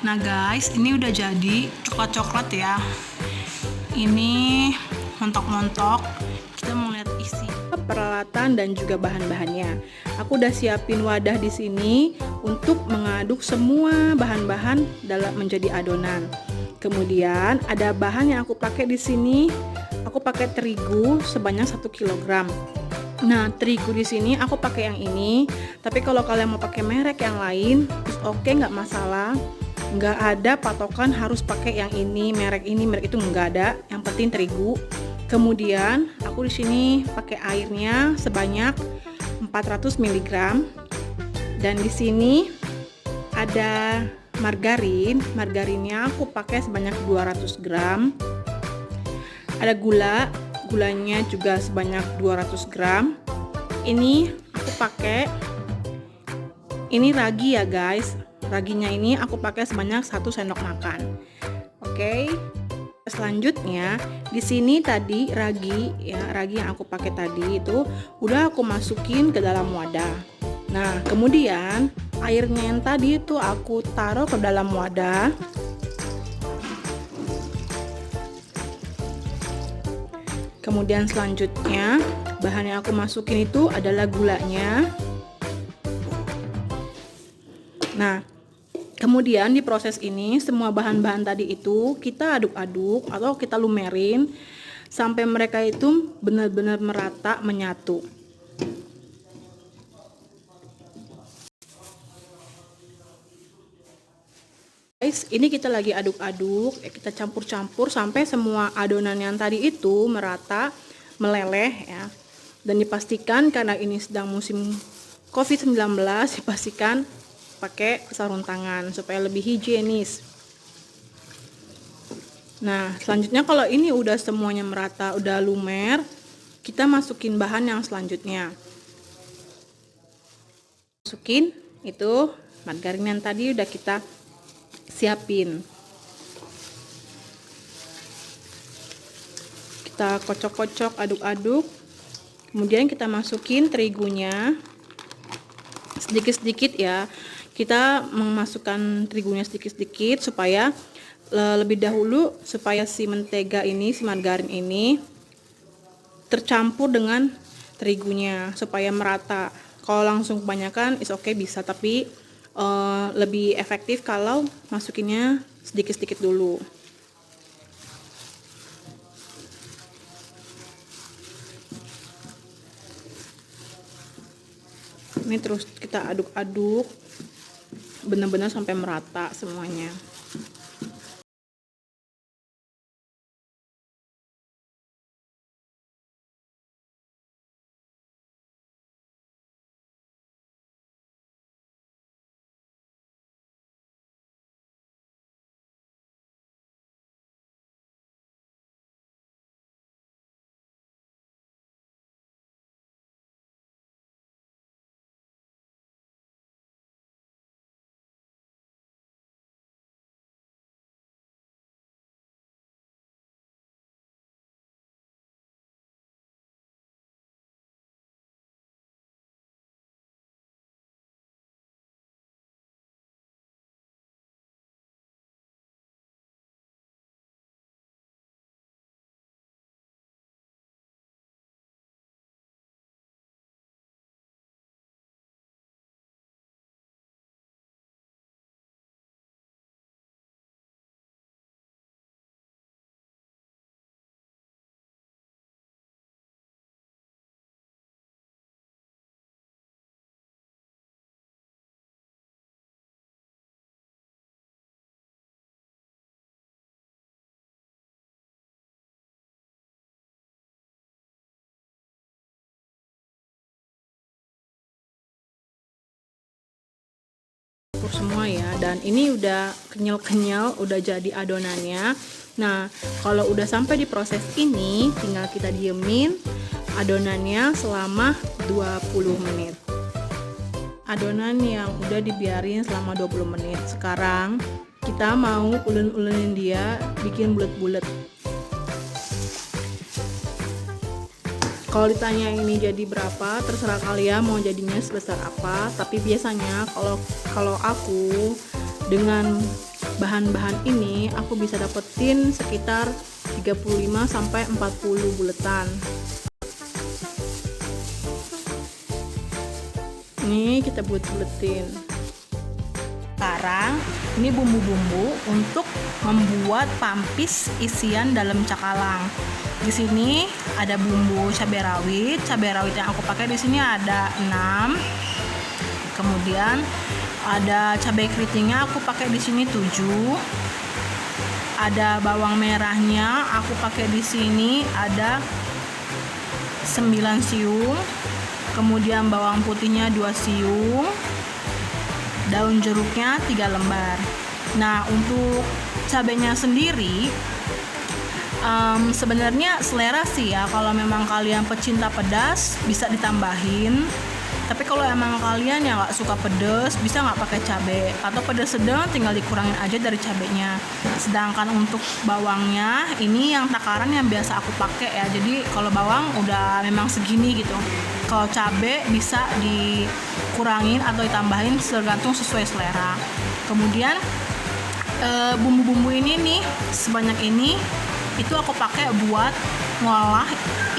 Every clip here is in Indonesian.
Nah guys, ini udah jadi coklat-coklat ya. Ini montok-montok. Kita mau lihat isi peralatan dan juga bahan-bahannya. Aku udah siapin wadah di sini untuk mengaduk semua bahan-bahan dalam menjadi adonan. Kemudian ada bahan yang aku pakai di sini. Aku pakai terigu sebanyak 1 kg. Nah, terigu di sini aku pakai yang ini. Tapi kalau kalian mau pakai merek yang lain, oke, nggak masalah. Nggak ada patokan harus pakai yang ini, merek itu nggak ada. Yang penting terigu. Kemudian aku di sini pakai airnya sebanyak 400 mg. Dan di sini ada margarin. Margarinnya aku pakai sebanyak 200 gram. Ada gulanya juga sebanyak 200 gram. Ini aku pakai ragi ya guys. Raginya ini aku pakai sebanyak 1 sendok makan. Oke. Selanjutnya di sini tadi ragi yang aku pakai tadi itu udah aku masukin ke dalam wadah. Nah, kemudian airnya yang tadi itu aku taruh ke dalam wadah. Kemudian selanjutnya bahan yang aku masukin itu adalah gulanya. Nah, kemudian di proses ini semua bahan-bahan tadi itu kita aduk-aduk atau kita lumerin sampai mereka itu benar-benar merata, menyatu. Guys, ini kita lagi aduk-aduk, kita campur-campur sampai semua adonan yang tadi itu merata, meleleh ya. Dan dipastikan karena ini sedang musim COVID-19, dipastikan pakai sarung tangan supaya lebih higienis. Nah, selanjutnya kalau ini udah semuanya merata, udah lumer, kita masukin bahan yang selanjutnya. Masukin itu margarin yang tadi udah kita siapin. Kita kocok-kocok, aduk-aduk. Kemudian kita masukin terigunya sedikit-sedikit ya. Kita memasukkan terigunya sedikit-sedikit supaya lebih dahulu supaya si mentega ini, si margarin ini tercampur dengan terigunya supaya merata. Kalau langsung kebanyakan is oke bisa, tapi lebih efektif kalau masukinnya sedikit-sedikit dulu. Ini terus kita aduk-aduk benar-benar sampai merata semuanya. Semua ya, dan ini udah kenyal-kenyal, udah jadi adonannya. Nah, kalau udah sampai di proses ini tinggal kita diemin adonannya selama 20 menit. Adonan yang udah dibiarin selama 20 menit. Sekarang kita mau ulen-ulenin dia, bikin bulet-bulet. Kalau ditanya ini jadi berapa, terserah kalian mau jadinya sebesar apa. Tapi biasanya kalau aku dengan bahan-bahan ini aku bisa dapetin sekitar 35 sampai 40 buletan. Ini kita bulet-buletin. Sekarang ini bumbu-bumbu untuk membuat pampis isian dalam cakalang. Di sini ada bumbu cabai rawit. Cabai rawit yang aku pakai di sini ada 6. Kemudian ada cabai keritingnya aku pakai di sini 7. Ada bawang merahnya aku pakai di sini ada 9 siung. Kemudian bawang putihnya 2 siung, daun jeruknya 3 lembar. Nah, untuk cabenya sendiri sebenarnya selera sih ya. Kalau memang kalian pecinta pedas bisa ditambahin. Tapi kalau emang kalian yang nggak suka pedas bisa nggak pakai cabai, atau pedas sedang tinggal dikurangin aja dari cabenya. Sedangkan untuk bawangnya ini yang takaran yang biasa aku pakai ya. Jadi kalau bawang udah memang segini gitu. Kalau cabai bisa dikurangin atau ditambahin tergantung sesuai selera. Kemudian bumbu-bumbu ini nih sebanyak ini itu aku pakai buat ngolah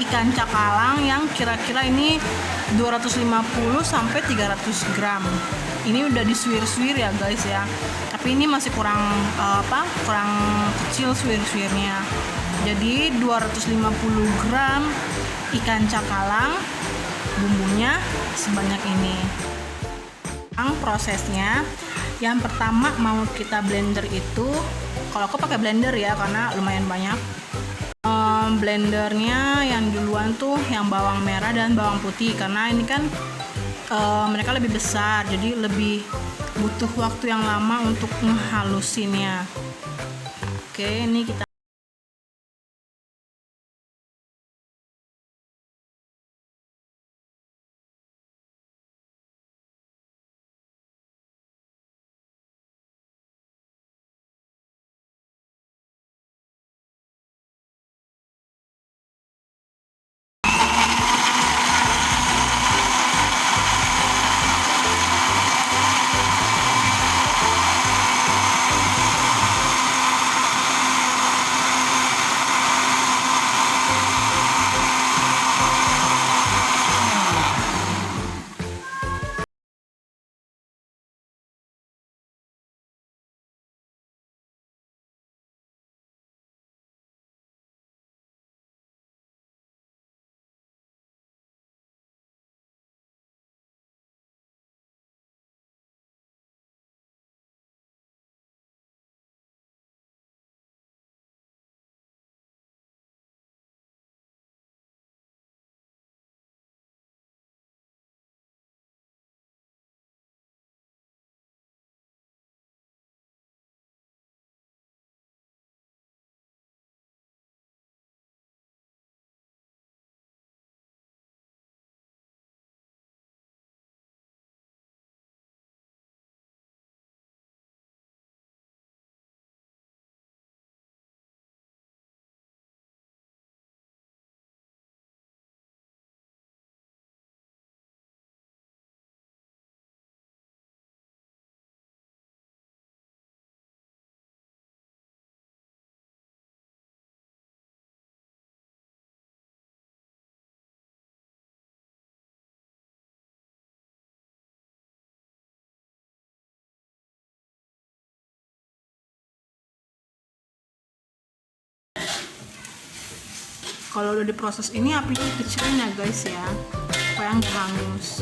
ikan cakalang yang kira-kira ini 250 sampai 300 gram. Ini udah disuir-suir ya guys ya. Tapi ini masih kurang kurang kecil suir-suirnya. Jadi 250 gram ikan cakalang, bumbunya sebanyak ini. Prosesnya yang pertama mau kita blender itu, kalau aku pakai blender ya karena lumayan banyak. Blendernya yang duluan tuh yang bawang merah dan bawang putih, karena ini kan mereka lebih besar jadi lebih butuh waktu yang lama untuk ngehalusinnya. Oke, ini kita kalau udah diproses ini apinya kecilin ya guys ya, supaya nggak hangus.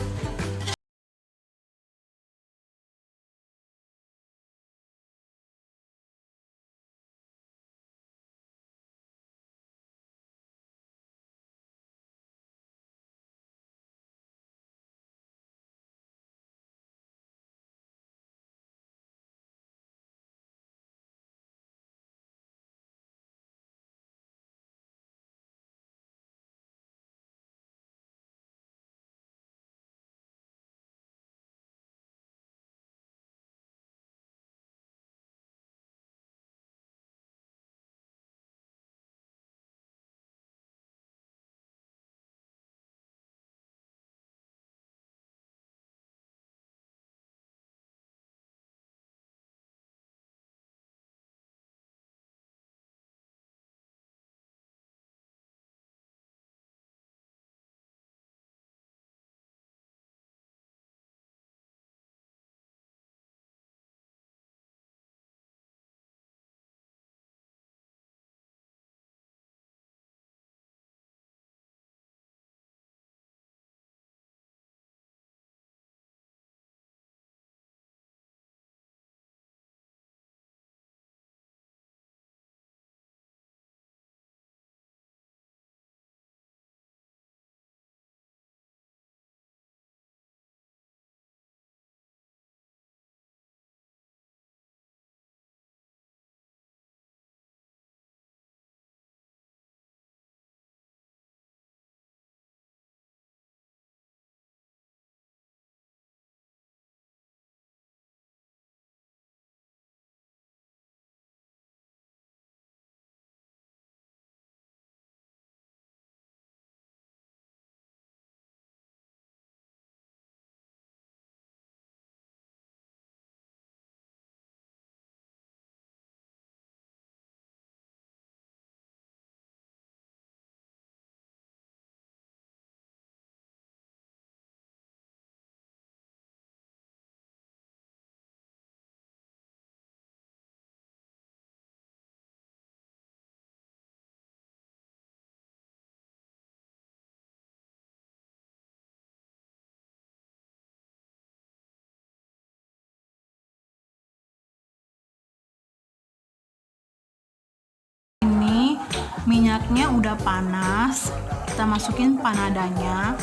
Minyaknya udah panas, kita masukin panadanya,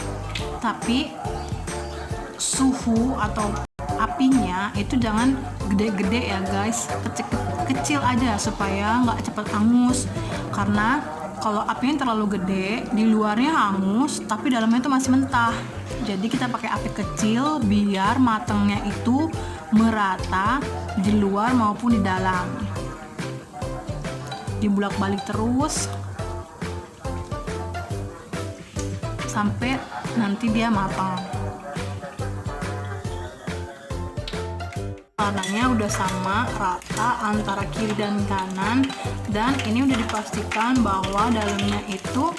tapi suhu atau apinya itu jangan gede-gede ya guys, kecil aja supaya nggak cepet hangus. Karena kalau apinya terlalu gede, di luarnya hangus tapi dalamnya itu masih mentah. Jadi kita pakai api kecil biar matangnya itu merata di luar maupun di dalam. Dibulak-balik terus sampai nanti dia matang. Warnanya udah sama rata antara kiri dan kanan, dan ini udah dipastikan bahwa dalamnya itu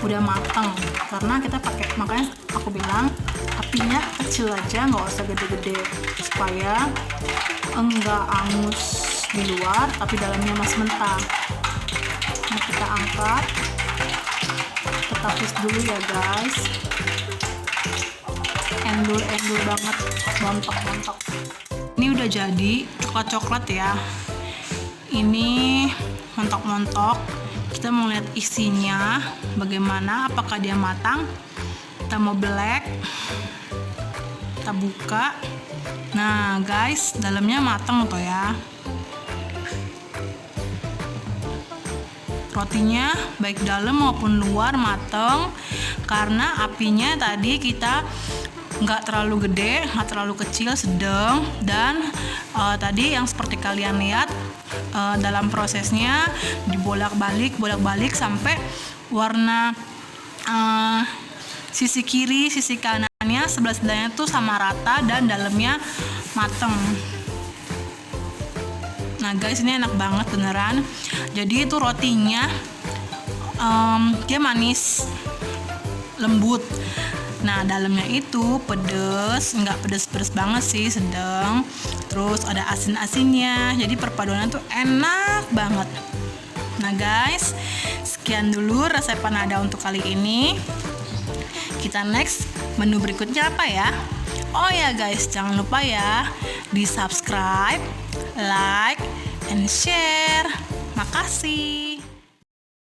udah matang karena kita pakai, makanya aku bilang apinya kecil aja, nggak usah gede-gede supaya enggak angus di luar tapi dalamnya masih mentah. Nah, kita angkat, kita tapis dulu ya guys, endul banget, montok. Ini udah jadi coklat ya, ini montok. Kita mau lihat isinya bagaimana, apakah dia matang. Kita mau black, kita buka. Nah guys, dalamnya matang tuh ya. Rotinya baik dalam maupun luar matang karena apinya tadi kita nggak terlalu gede, nggak terlalu kecil, sedang. Dan tadi yang seperti kalian lihat, dalam prosesnya dibolak-balik sampai warna sisi kiri, sisi kanannya, sebelah-sebelahnya tuh sama rata dan dalamnya mateng. Nah guys, ini enak banget beneran. Jadi itu rotinya dia manis, lembut. Nah dalamnya itu pedes, nggak pedes banget sih, sedang. Terus ada asin-asinnya, jadi perpaduannya tuh enak banget. Nah guys, sekian dulu resep panada untuk kali ini. Kita next menu berikutnya apa ya? Oh ya guys, jangan lupa ya di subscribe, like, and share. Makasih.